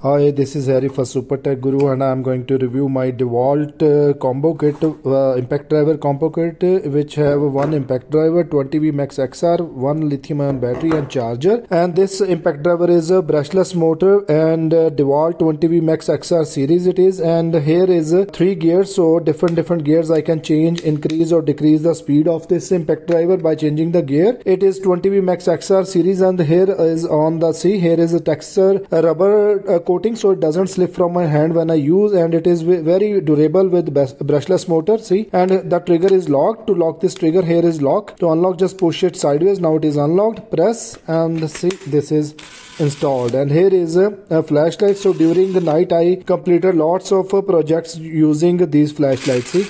Hi, this is Harry for Super Tech Guru, and I am going to review my DEWALT combo kit, impact driver combo kit, which have one impact driver, 20V MAX XR, one lithium-ion battery and charger. And this impact driver is a brushless motor and DEWALT 20V MAX XR series it is. And here is 3 gears, so different gears I can change, increase or decrease the speed of this impact driver by changing the gear. It is 20V MAX XR series, and here is on the here is a texture rubber coating, so it doesn't slip from my hand when I use, and it is very durable with brushless motor. See, and the trigger is locked. To lock this trigger, here is lock. To unlock, just push it sideways. Now it is unlocked. Press, and see, this is installed. And here is a flashlight. So during the night I completed lots of projects using these flashlights. See,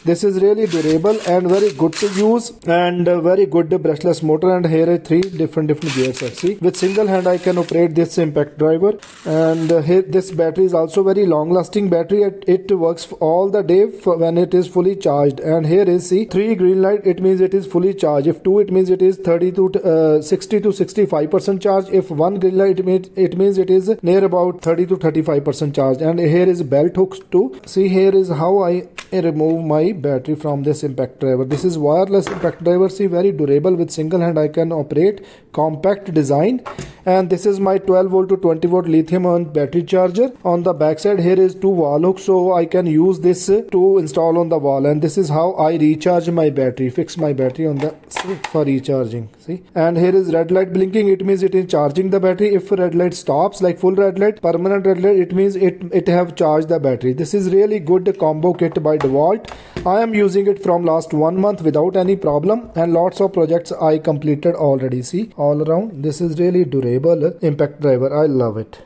this is really durable and very good to use, and very good brushless motor. And here are 3 different gears. See, with single hand I can operate this impact driver. And here this battery is also very long lasting battery. It works all the day when it is fully charged. And here is, see, 3 green light, it means it is fully charged. If 2, it means it is 60 to 65% charge. If 1 green light, it means it is near about 30 to 35% charge. And here is belt hooks too. See, here is how I remove my battery from this impact driver. This is wireless impact driver. See, very durable. With single hand I can operate, compact design. And this is my 12 volt to 20 volt lithium ion battery charger. On the back side here is 2 wall hooks, so I can use this to install on the wall. And this is how I recharge my battery, fix my battery on the for recharging. See, and here is red light blinking, it means it is charging the battery. If red light stops, like full red light, permanent red light, it means it have charged the battery. This is really good combo kit by DEWALT. I am using it from last 1 month without any problem, and lots of projects I completed already. See, all around, this is really durable impact driver. I love it.